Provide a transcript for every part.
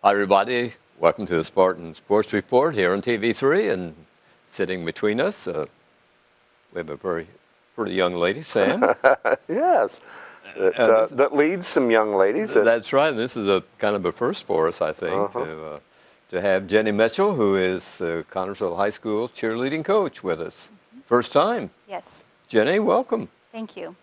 Hi, everybody. Welcome to the Spartan Sports Report here on TV3. And sitting between us, we have a very pretty young lady, Sam. Yes, that leads some young ladies. That's right. And this is a kind of a first for us, I think, to have Jenny Mitchell, who is Connersville High School cheerleading coach, with us. First time. Yes. Jenny, welcome. Thank you.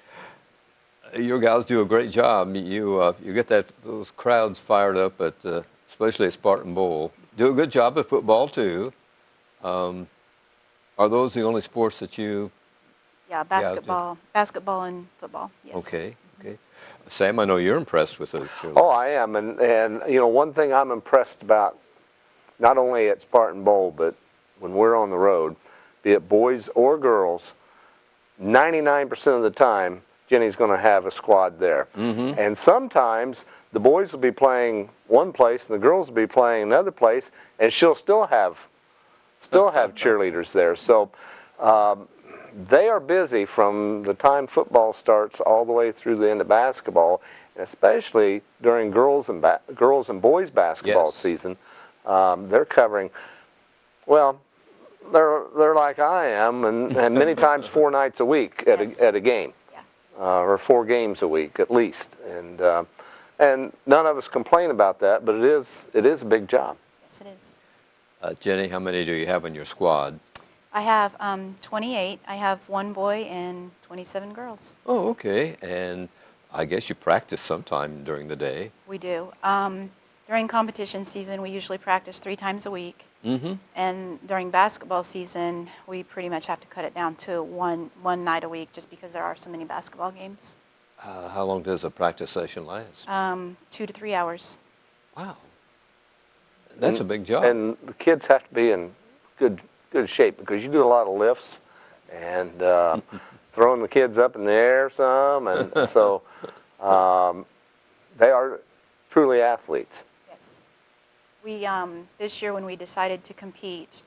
Your guys do a great job. You get those crowds fired up at especially at Spartan Bowl. Do a good job at football too. Are those the only sports that you? Yeah, basketball and football. Yes. Okay. Sam, I know you're impressed with those. Oh, I am, and you know, one thing I'm impressed about, not only at Spartan Bowl, but when we're on the road, be it boys or girls, 99% of the time, Jenny's going to have a squad there. And sometimes the boys will be playing one place and the girls will be playing another place, and she'll still have cheerleaders there. So they are busy from the time football starts all the way through the end of basketball, and especially during girls and boys basketball season. They're covering, well, they're like I am, and many times 4 nights a week at a game. Or 4 games a week at least, and none of us complain about that, but it is a big job. Yes, it is. Jenny, how many do you have in your squad? I have 28. I have 1 boy and 27 girls. Oh, okay. And I guess you practice sometime during the day. We do. During competition season, we usually practice 3 times a week. And during basketball season, we pretty much have to cut it down to one night a week, just because there are so many basketball games. How long does a practice session last? 2 to 3 hours. Wow, that's a big job. And the kids have to be in good shape, because you do a lot of lifts and throwing the kids up in the air some, and so they are truly athletes. We this year, when we decided to compete,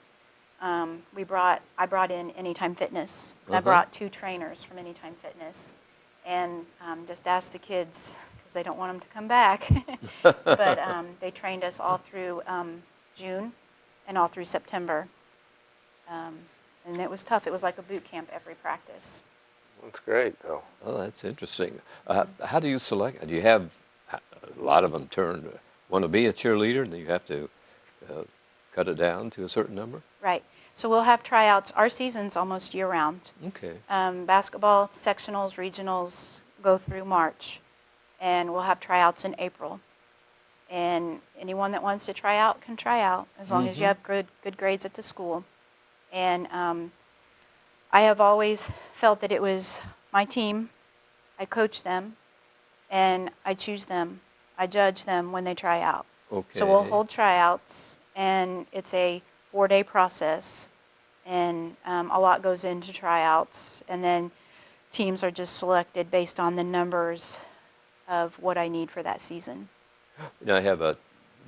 I brought in Anytime Fitness. I brought 2 trainers from Anytime Fitness, and just asked the kids, because they don't want them to come back. But they trained us all through June and all through September, and it was tough. It was like a boot camp every practice. That's great, though. Oh, that's interesting. How do you select? Do you have a lot of them want to be a cheerleader, and then you have to cut it down to a certain number? Right. So we'll have tryouts. Our season's almost year-round. Okay. Basketball, sectionals, regionals go through March, and we'll have tryouts in April. And anyone that wants to try out can try out, as long as you have good grades at the school. And I have always felt that it was my team. I coach them, and I choose them. I judge them when they try out. Okay. So we'll hold tryouts, and it's a 4-day process, and a lot goes into tryouts, and then teams are just selected based on the numbers of what I need for that season. Now, I have a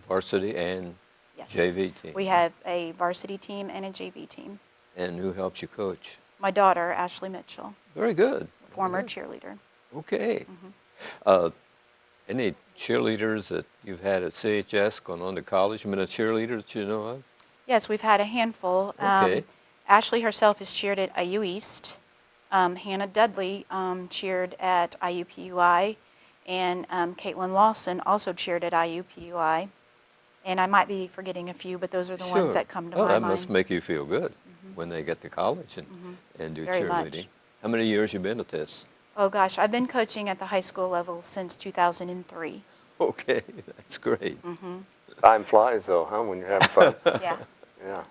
varsity and JV team. We have a varsity team and a JV team. And who helps you coach? My daughter, Ashley Mitchell. Very good. Former cheerleader. Okay. Any cheerleaders that you've had at CHS going on to college? Been a cheerleader that you know of? Yes, we've had a handful. Okay. Ashley herself has cheered at IU East. Hannah Dudley cheered at IUPUI, and Caitlin Lawson also cheered at IUPUI. And I might be forgetting a few, but those are the ones that come to my mind. That must make you feel good when they get to college and do Very cheerleading. much. How many years you been at this? Oh gosh, I've been coaching at the high school level since 2003. Okay, that's great. Time flies, though, huh, when you're having fun. Yeah. Yeah.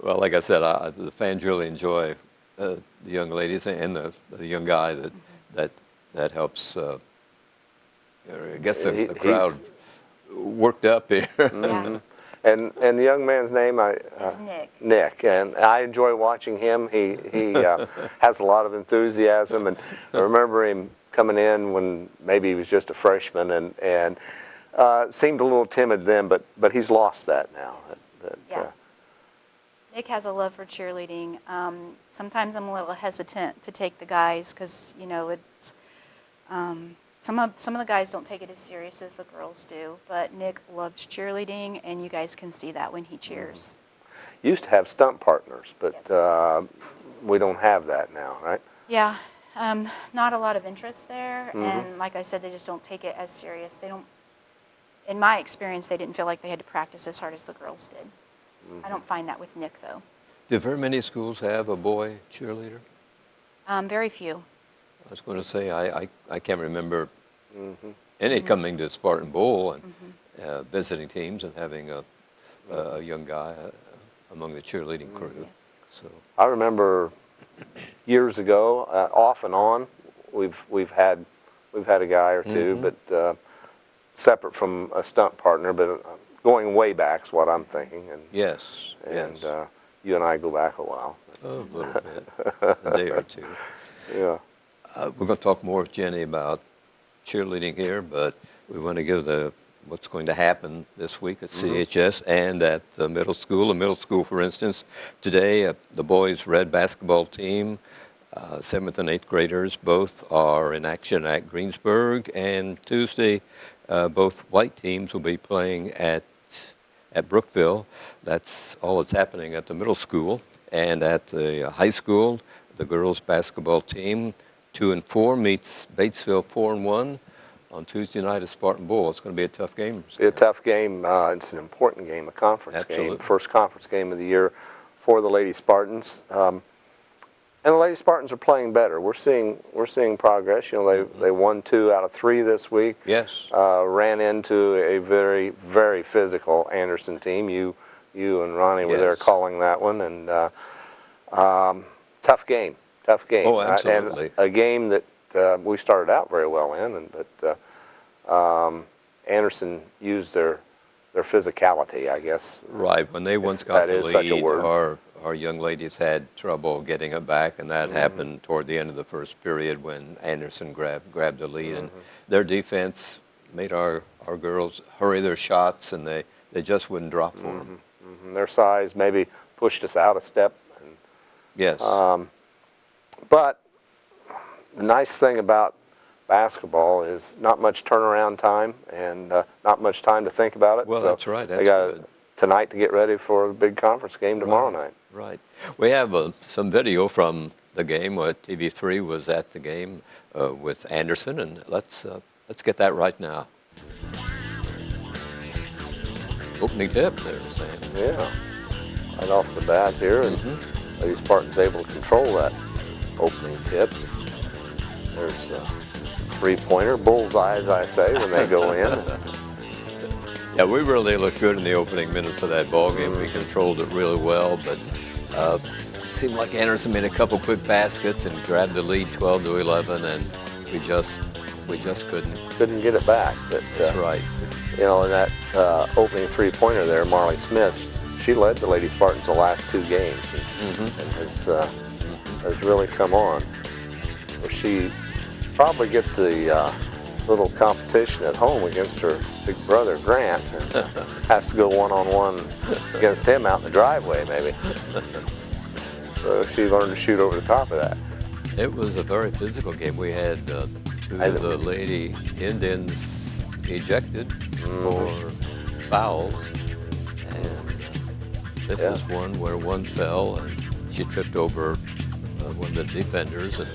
Well, like I said, the fans really enjoy the young ladies and the young guy that helps gets the crowd worked up here. And the young man's name is Nick. Nick, and I enjoy watching him. He has a lot of enthusiasm, and I remember him coming in when maybe he was just a freshman, and seemed a little timid then, but he's lost that now. Nick has a love for cheerleading. Sometimes I'm a little hesitant to take the guys, because it's some of the guys don't take it as serious as the girls do, but Nick loves cheerleading, and you guys can see that when he cheers. Used to have stunt partners, but Yes. we don't have that now, right? Yeah, not a lot of interest there, and like I said, they just don't take it as serious. They don't, in my experience, they didn't feel like they had to practice as hard as the girls did. I don't find that with Nick, though. Do very many schools have a boy cheerleader? Very few. I was going to say, I can't remember any coming to Spartan Bowl and visiting teams and having a young guy among the cheerleading crew. So I remember years ago, off and on, we've had a guy or two, but separate from a stunt partner, but going way back is what I'm thinking. And yes, and yes. you and I go back a while. Oh, a little bit, a day or two. Yeah. We're going to talk more with Jenny about cheerleading here, but we want to give what's going to happen this week at CHS and at the middle school. The middle school, for instance, today the boys' red basketball team, 7th and 8th graders, both are in action at Greensburg, and Tuesday both white teams will be playing at Brookville. That's all that's happening at the middle school. And at the high school, the girls' basketball team, 2-4, meets Batesville 4-1 on Tuesday night at Spartan Bowl. It's going to be a tough game. It'll be a tough game. It's an important game, a conference Absolutely. game, first conference game of the year for the Lady Spartans. And the Lady Spartans are playing better. We're seeing progress. You know, they won 2 out of 3 this week. Yes. Ran into a very, very physical Anderson team. You and Ronnie were there Yes. calling that one, and tough game. Oh, absolutely. And a game that we started out very well in, but Anderson used their physicality, I guess. Right. When they once got the that is such a lead, word. our young ladies had trouble getting it back, and that happened toward the end of the first period when Anderson grabbed the lead. And their defense made our girls hurry their shots, and they just wouldn't drop for them. Their size maybe pushed us out a step. And, Yes. but the nice thing about basketball is not much turnaround time and not much time to think about it. Well, so that's right. That's they got good. tonight to get ready for a big conference game tomorrow night. Right. We have some video from the game. TV3 was at the game with Anderson, and let's get that right now. Opening tip there, Sam. Yeah, right off the bat here, and Lady Spartan's able to control that opening tip. There's a three-pointer, bullseye, as I say, when they go in. Yeah, we really looked good in the opening minutes of that ball game. We controlled it really well, but it seemed like Anderson made a couple quick baskets and grabbed the lead 12-11, and we just couldn't Get it back. But, That's right. You know, in that opening three-pointer there, Marley Smith, she led the Lady Spartans the last 2 games and has really come on. Well, she probably gets a little competition at home against her big brother Grant, and has to go one-on-one against him out in the driveway maybe. So she learned to shoot over the top of that. It was a very physical game. We had 2 of the Lady Indians ejected for fouls, and this is one where one fell and she tripped over one of the defenders and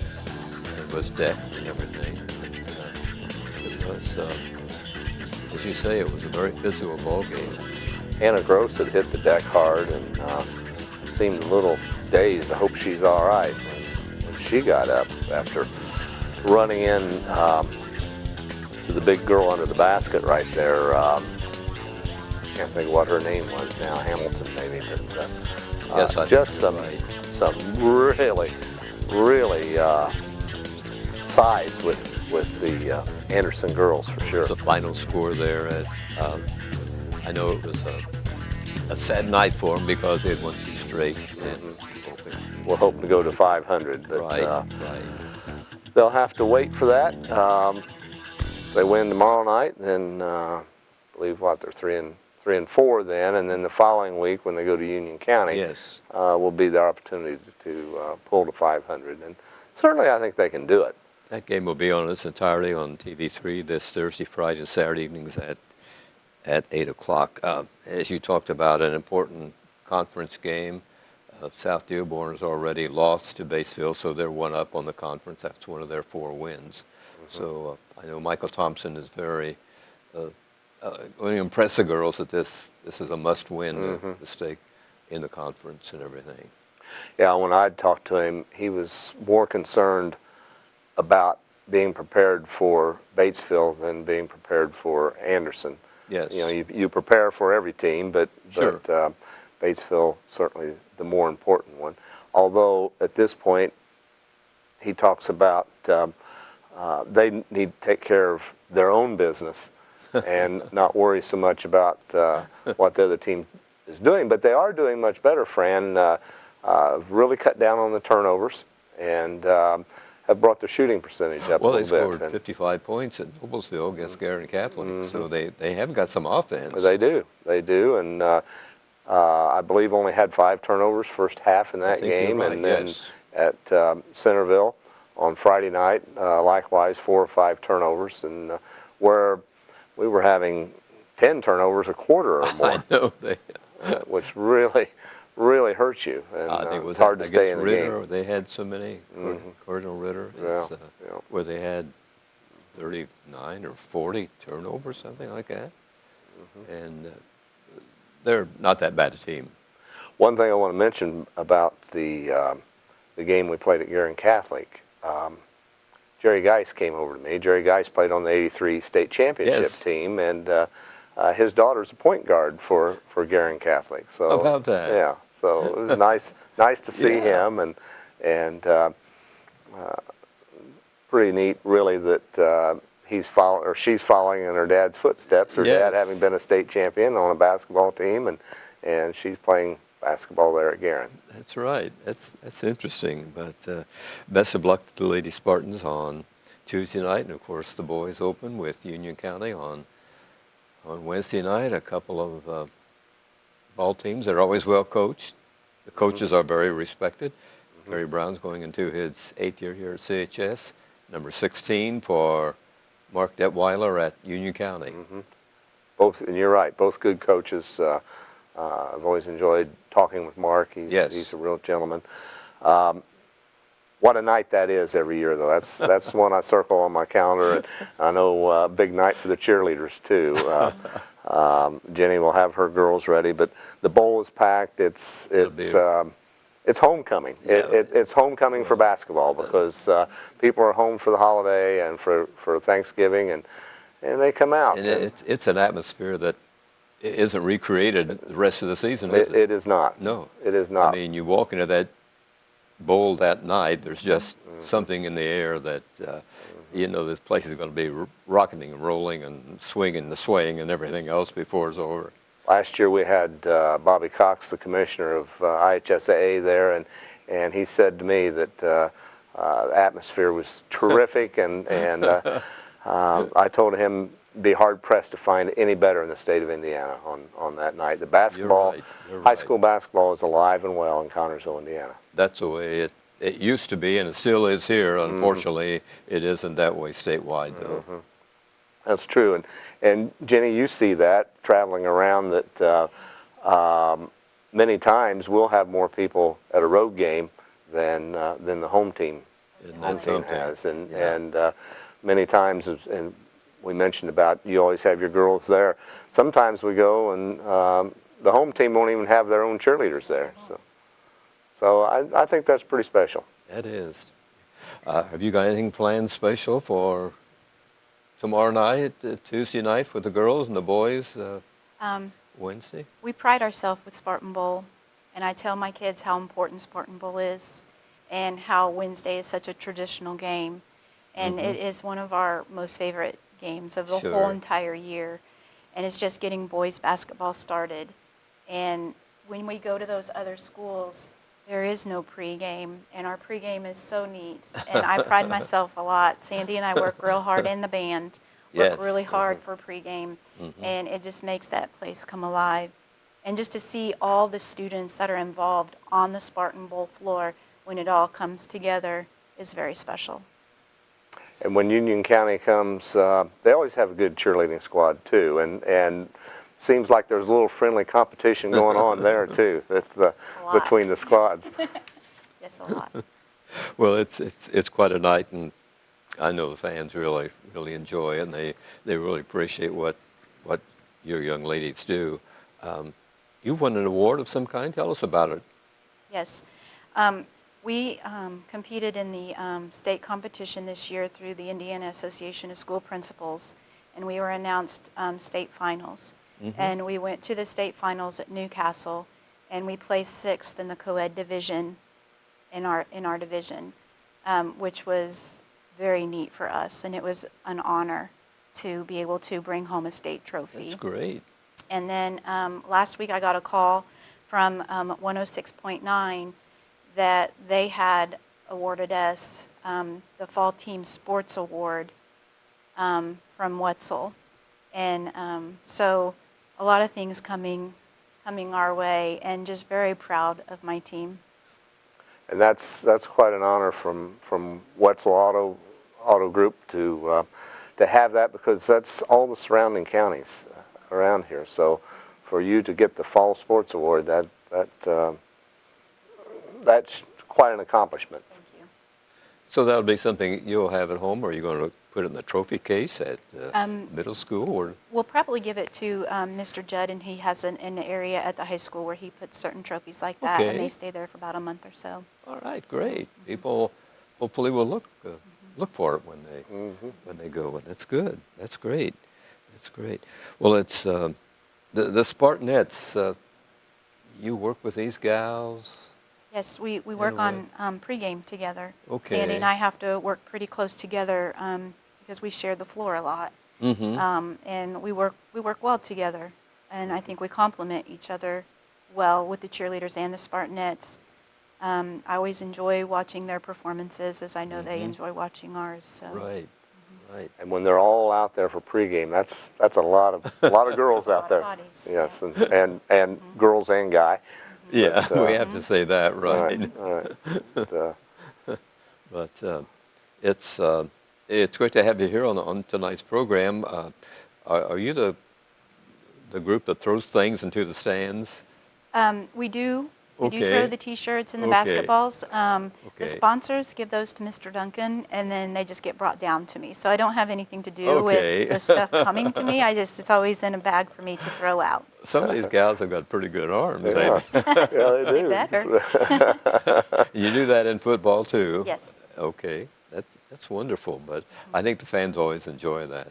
was decked and everything. It was, as you say, it was a very physical ball game. Hannah Gross had hit the deck hard and seemed a little dazed. I hope she's all right when she got up after running in to the big girl under the basket right there. Can't think of what her name was now, Hamilton maybe. But, Yes, I just think some you're right. really size with the Anderson girls for sure. It's the final score there. I know it was a sad night for them because they had won 2 straight. And We're hoping to go to 500, but right. they'll have to wait for that. If they win tomorrow night, then I believe they're 3-4 then, and then the following week when they go to Union County, Yes. will be their opportunity to pull to 500. And certainly, I think they can do it. That game will be on its entirety on TV3 this Thursday, Friday, and Saturday evenings at 8 o'clock. As you talked about, an important conference game. South Dearborn has already lost to Batesville, so they're one up on the conference. That's one of their 4 wins. So I know Michael Thompson is very going to impress the girls that this is a must-win to stay in the conference and everything. Yeah, when I talked to him, he was more concerned about being prepared for Batesville than being prepared for Anderson. Yes. You know, you prepare for every team, but Sure. Batesville certainly the more important one. Although at this point, he talks about they need to take care of their own business and not worry so much about what the other team is doing. But they are doing much better, Fran. Really cut down on the turnovers and have brought their shooting percentage up a Well, they little bit. scored 55 points at Noblesville against Garrett Catholic, so they have got some offense. They do, and I believe only had 5 turnovers first half in that think you're game, right, and then yes. at Centerville on Friday night, likewise 4 or 5 turnovers, and where we were having 10 turnovers a quarter or more, I know they. which really hurts you, and I think it was it's hard to stay in the Ritter. game. They had so many. Cardinal Ritter, Yeah, yeah. where they had 39 or 40 turnovers, something like that, and they're not that bad a team. One thing I want to mention about the game we played at Guerin Catholic, Jerry Geis came over to me. Jerry Geis played on the '83 state championship Yes. team, and his daughter's a point guard for Guerin Catholic. So How about that? Yeah, so it was nice to see Yeah. him, and pretty neat, really, that she's following in her dad's footsteps. Her dad Yes. having been a state champion on a basketball team, and she's playing basketball there at Guerin. That's right. That's interesting. But best of luck to the Lady Spartans on Tuesday night, and of course the boys open with Union County on Wednesday night. A couple of ball teams that are always well coached. The coaches are very respected. Kerry Brown's going into his 8th year here at CHS. Number 16 for Mark Detweiler at Union County. Both, and you're right, both good coaches. I've always enjoyed talking with Mark. He's a real gentleman. What a night that is every year, though. That's one I circle on my calendar. And I know big night for the cheerleaders too. Jenny will have her girls ready, but the bowl is packed. It's homecoming. Yeah. It's homecoming for basketball because people are home for the holiday and for Thanksgiving, and they come out. And it's an atmosphere that isn't recreated the rest of the season, is it? It is not. No. It is not. I mean, you walk into that bowl that night, there's just something in the air that, you know, this place is going to be rocking and rolling and swinging and swaying and everything else before it's over. Last year we had Bobby Cox, the commissioner of IHSAA there, and he said to me that the atmosphere was terrific, and I told him be hard-pressed to find any better in the state of Indiana on that night. The basketball, You're high right. school basketball is alive and well in Connersville, Indiana. That's the way it used to be, and it still is here. Unfortunately, it isn't that way statewide, though. That's true, and Jenny, you see that traveling around that many times we'll have more people at a road game than the home team. Isn't Home that team something? has, Yeah. and many times, and we mentioned about you always have your girls there. Sometimes we go and the home team won't even have their own cheerleaders there. So I think that's pretty special. That is. Have you got anything planned special for tomorrow night, Tuesday night for the girls and the boys, Wednesday? We pride ourselves with Spartan Bowl, and I tell my kids how important Spartan Bowl is and how Wednesday is such a traditional game. And it is one of our most favorite games of the Sure. whole entire year. And it's just getting boys basketball started. And when we go to those other schools, there is no pregame, and our pregame is so neat. And I pride myself a lot. Sandy and I work real hard in the band, work Yes. really hard for pregame, and it just makes that place come alive. And just to see all the students that are involved on the Spartan Bowl floor when it all comes together is very special. And when Union County comes, they always have a good cheerleading squad too, and seems like there's a little friendly competition going on there too, between the squads. Yes, a lot. Well, it's quite a night, and I know the fans really enjoy it, and they really appreciate what your young ladies do. You've won an award of some kind. Tell us about it. Yes. We competed in the state competition this year through the Indiana Association of School Principals, and we were announced state finals. And we went to the state finals at Newcastle, and we placed 6th in the co-ed division in our division, which was very neat for us, and it was an honor to be able to bring home a state trophy. That's great. And then last week I got a call from 106.9 that they had awarded us the Fall Team Sports Award from Wetzel. And so a lot of things coming our way, and just very proud of my team. And that's quite an honor from Wetzel Auto Group to have that, because that's all the surrounding counties around here. So for you to get the Fall Sports Award, that's quite an accomplishment. Thank you. So that'll be something you'll have at home, or are you going to put it in the trophy case at middle school? Or We'll probably give it to Mr. Judd, and he has an area at the high school where he puts certain trophies like that, and they stay there for about a month or so. All right, great. People hopefully will look for it when they go. That's good. That's great. That's great. Well, it's the Spartanettes. You work with these gals. Yes, we work on pregame together. Okay. Sandy and I have to work pretty close together because we share the floor a lot, and we work well together, and I think we complement each other well with the cheerleaders and the Spartanettes. I always enjoy watching their performances, as I know they enjoy watching ours. So. Right. Right. And when they're all out there for pregame, that's a lot of girls out there. Bodies, yes, yeah. and girls and guy. Yeah, But, we have to say that, right? All right. But it's great to have you here on tonight's program. Are you the group that throws things into the stands? We do. We do Okay. throw the T-shirts and the Okay. basketballs. Okay. The sponsors give those to Mr. Duncan, and then they just get brought down to me. So I don't have anything to do Okay. with the stuff coming to me. It's always in a bag for me to throw out. Some of these gals have got pretty good arms. Yeah, yeah, they They do. better. You do that in football too? Yes. Okay, that's wonderful. But I think the fans always enjoy that.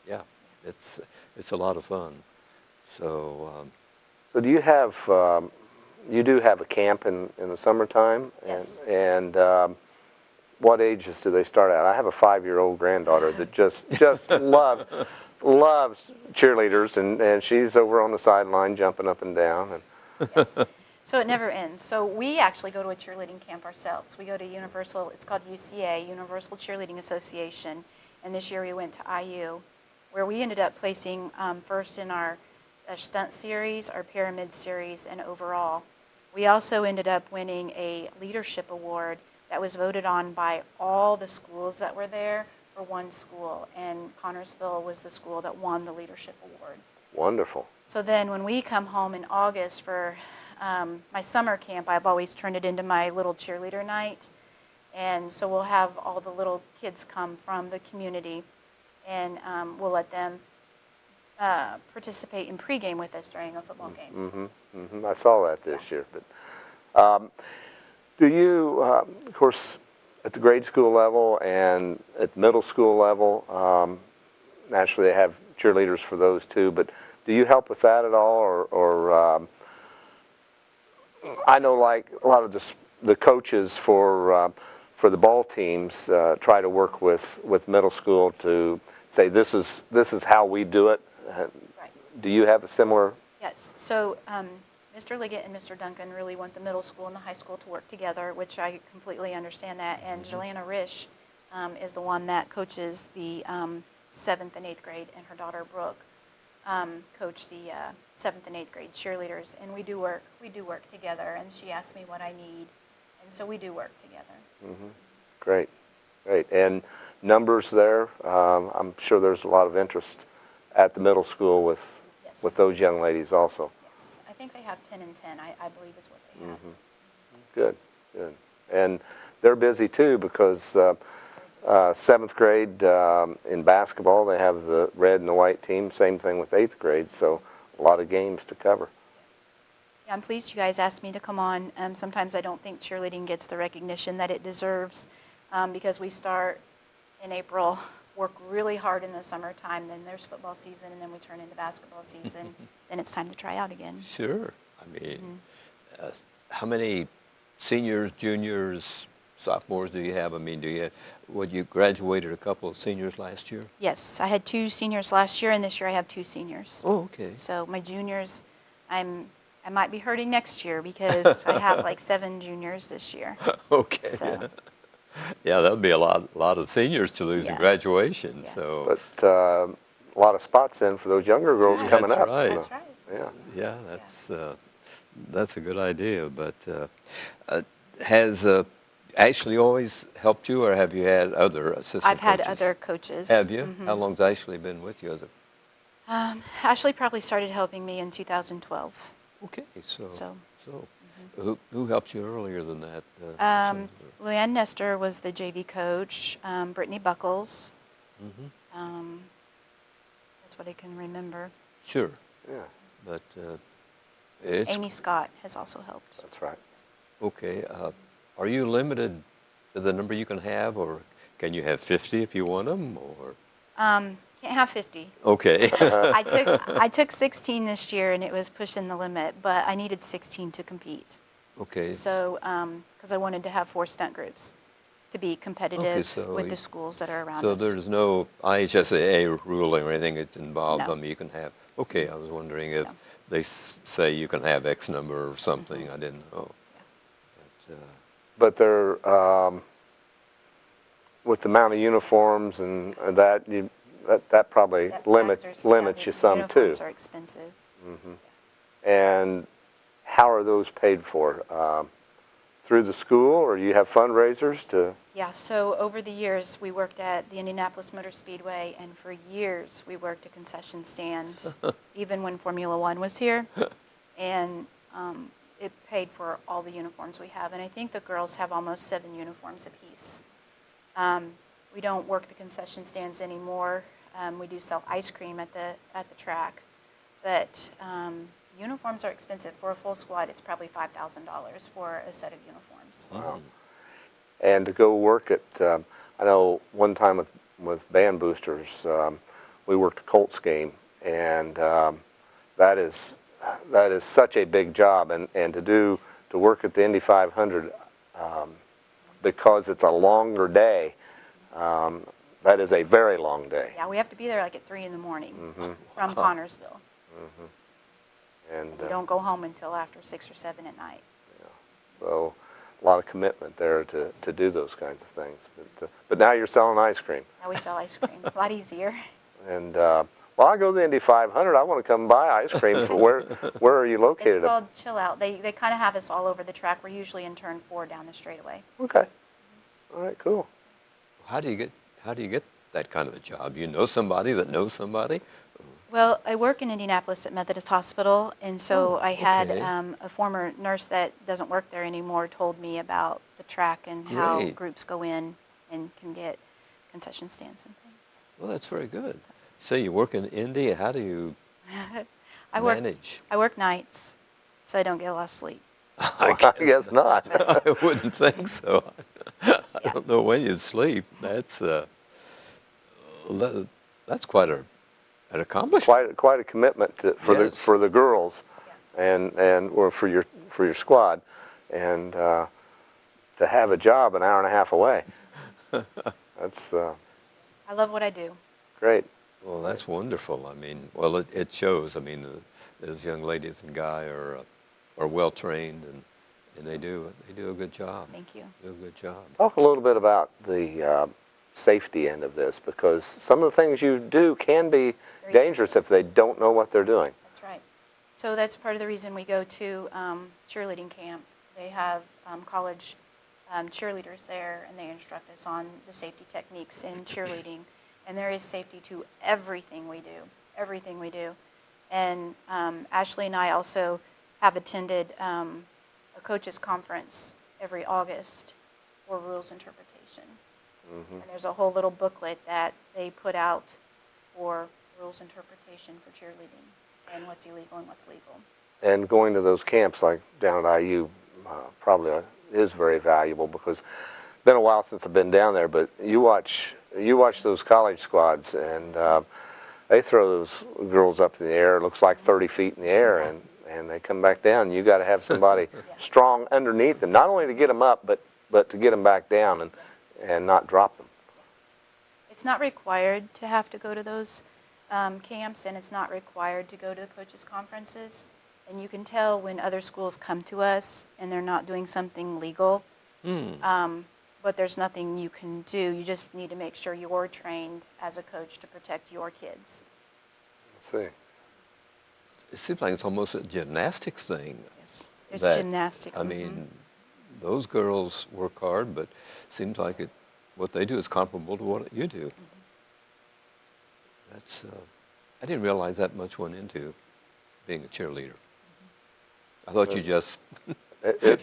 Yeah, it's a lot of fun. So. So do you have? You do have a camp in the summertime? Yes. And what ages do they start at? I have a 5-year-old granddaughter that just loves cheerleaders, and she's over on the sideline jumping up and down. And Yes. So it never ends. So we actually go to a cheerleading camp ourselves. We go to Universal, it's called UCA, Universal Cheerleading Association, and this year we went to IU, where we ended up placing first in our stunt series, our pyramid series, and overall. We also ended up winning a leadership award that was voted on by all the schools that were there for one school, and Connorsville was the school that won the leadership award. wonderful. So then when we come home in August for my summer camp, I've always turned it into my little cheerleader night. And so we'll have all the little kids come from the community, and we'll let them participate in pregame with us during a football game. I saw that this year. But do you, of course, at the grade school level and at middle school level, naturally they have cheerleaders for those too, but do you help with that at all? Or I know like a lot of the coaches for the ball teams try to work with middle school to say this is how we do it. Right. Do you have a similar? Yes. So Mr. Liggett and Mr. Duncan really want the middle school and the high school to work together, which I completely understand that. And Jelena Risch is the one that coaches the 7th and 8th grade, and her daughter Brooke coach the 7th and 8th grade cheerleaders. And we do work together. And she asked me what I need, and so we do work together. Great. Great. And numbers there, I'm sure there's a lot of interest at the middle school with Yes. those young ladies also. Yes, I think they have 10 and 10, I believe is what they have. Good, good. And they're busy too because seventh grade in basketball, they have the red and the white team. Same thing with eighth grade, so a lot of games to cover. Yeah, I'm pleased you guys asked me to come on. Sometimes I don't think cheerleading gets the recognition that it deserves because we start in April, work really hard in the summertime, then there's football season, and then we turn into basketball season, then it's time to try out again. Sure. I mean, how many seniors, juniors, sophomores do you have? I mean, you graduated a couple of seniors last year? Yes, I had 2 seniors last year, and this year I have 2 seniors. Oh, okay. So my juniors, I might be hurting next year because I have like 7 juniors this year. Okay. So, Yeah, that'll be a lot of seniors to lose in Yeah. graduation. Yeah. So But a lot of spots in for those younger girls right. coming That's up. right. that's right. Yeah. yeah, that's a good idea. But has Ashley always helped you, or have you had other assistant I've had coaches? other coaches. Have you? How long's Ashley been with you? Ashley probably started helping me in 2012. Okay, So, who helped you earlier than that? Luann Nestor was the JV coach. Brittany Buckles. That's what I can remember. Sure, Yeah, but it's Amy Scott has also helped. that's right. okay. Are you limited to the number you can have, or can you have 50 if you want them? Or Can't have 50. okay, I took 16 this year, and it was pushing the limit, but I needed 16 to compete. okay. So, because I wanted to have 4 stunt groups to be competitive so with the schools that are around So us. there's no IHSAA ruling or anything that's involved. No. I mean, you can have. Okay, I was wondering if No. they say you can have X number or something. I didn't know. But, But they're, with the amount of uniforms and that, that probably That limits factors, limits the you some too. Uniforms are expensive. And how are those paid for? Through the school, or you have fundraisers to? Yeah, so over the years, we worked at the Indianapolis Motor Speedway, and for years, we worked a concession stand, even when Formula One was here. And it paid for all the uniforms we have. And I think the girls have almost 7 uniforms apiece. We don't work the concession stands anymore. We do sell ice cream at the track. But uniforms are expensive. For a full squad, it's probably $5,000 for a set of uniforms. Wow. And to go work at, I know one time with band boosters, we worked a Colts game, and that is such a big job, and to work at the Indy 500 because it's a longer day. That is a very long day. Yeah, we have to be there like at 3 in the morning from Connorsville. And We don't go home until after 6 or 7 at night. so a lot of commitment there to do those kinds of things. But now you're selling ice cream. Now we sell ice cream. A lot easier. And well, I go to the Indy 500. I want to come buy ice cream. For where are you located? It's called Chill Out. They kind of have us all over the track. We're usually in turn 4 down the straightaway. Okay. All right. Cool. how do you get that kind of a job? You know somebody that knows somebody? Well, I work in Indianapolis at Methodist Hospital, and so I had okay. a former nurse that doesn't work there anymore told me about the track and how Great. groups go in and can get concession stands and things. Well, that's very good. So you work in Indy. How do you I work manage? I work nights, so I don't get a lot of sleep. I guess not. I wouldn't think so. I don't know when you'd sleep. That's quite an accomplishment. Quite a commitment Yes. for the girls, and or for your squad, and to have a job an hour and a half away. That's I love what I do. great. Well, that's wonderful. I mean, well, it shows. I mean, those young ladies and guy are well trained, and they do a good job. Thank you. Do a good job. Talk a little bit about the safety end of this, because some of the things you do can be Very dangerous if dangerous. they don't know what they're doing. That's right. So that's part of the reason we go to cheerleading camp. They have college cheerleaders there, and they instruct us on the safety techniques in cheerleading. And there is safety to everything we do, everything we do. And Ashley and I also have attended a coaches conference every August for rules interpretation. And there's a whole little booklet that they put out for rules interpretation for cheerleading and what's illegal and what's legal. And going to those camps like down at IU probably is very valuable, because it's been a while since I've been down there, but you watch those college squads, and they throw those girls up in the air, it looks like 30 feet in the air, and they come back down. You got to have somebody strong underneath them, not only to get them up, but to get them back down and not drop them. It's not required to have to go to those camps, and it's not required to go to the coaches conferences. And you can tell when other schools come to us and they're not doing something legal, but there's nothing you can do. You just need to make sure you're trained as a coach to protect your kids. Let's see. It seems like it's almost a gymnastics thing. Yes, it's that, gymnastics. I mean, those girls work hard, but it seems like what they do is comparable to what you do. That's, I didn't realize that much went into being a cheerleader. I thought you just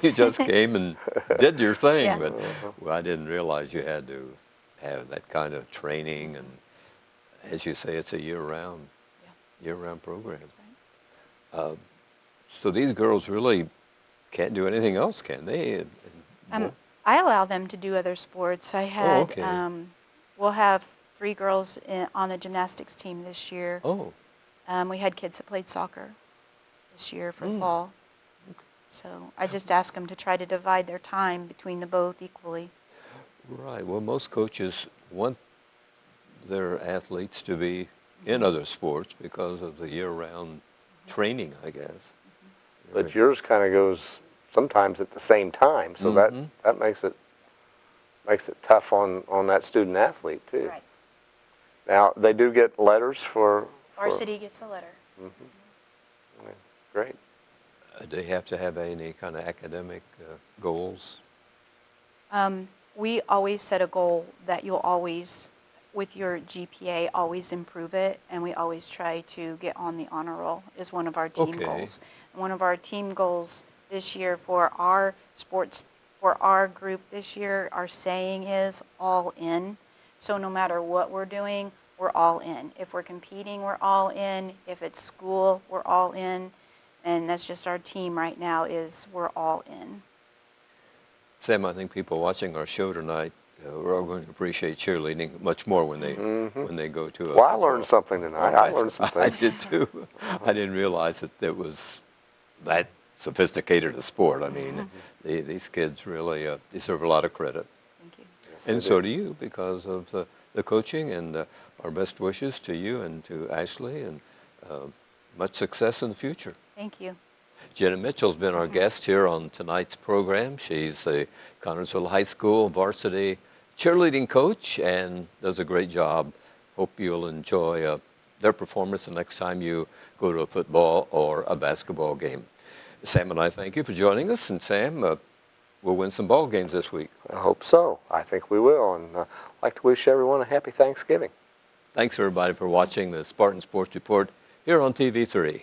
you just came and did your thing, Yeah. but well, I didn't realize you had to have that kind of training, and as you say, it's a year-round program. Right. So these girls really can't do anything else, can they? I allow them to do other sports. I had, okay. We'll have 3 girls on the gymnastics team this year. Oh, We had kids that played soccer this year for fall. So I just ask them to try to divide their time between the both equally. right. Well, most coaches want their athletes to be in other sports because of the year-round training, I guess. But yours kind of goes sometimes at the same time, so that makes it tough on that student athlete too. Right. Now they do get letters for Varsity gets a letter. Great. Do they have to have any kind of academic goals? We always set a goal that you'll always, with your GPA, always improve it, and we always try to get on the honor roll is one of our team goals. And one of our team goals this year for our sports, for our group this year, our saying is all in. So no matter what we're doing, we're all in. If we're competing, we're all in. If it's school, we're all in. And that's just our team right now, is we're all in. Sam, I think people watching our show tonight are going to appreciate cheerleading much more when they go to a... Well, I learned something tonight. I learned some I things. did too. I didn't realize that it was that sophisticated a sport. I mean, these kids really deserve a lot of credit. Thank you. Yes, And they so do. do you, because of the coaching, and our best wishes to you and to Ashley, and much success in the future. Thank you. Jenna Mitchell's been our guest here on tonight's program. She's a Connersville High School varsity cheerleading coach and does a great job. Hope you'll enjoy their performance the next time you go to a football or a basketball game. Sam and I thank you for joining us, and Sam, we'll win some ball games this week. I hope so. I think we will, and I'd like to wish everyone a happy Thanksgiving. Thanks everybody for watching the Spartan Sports Report here on TV3.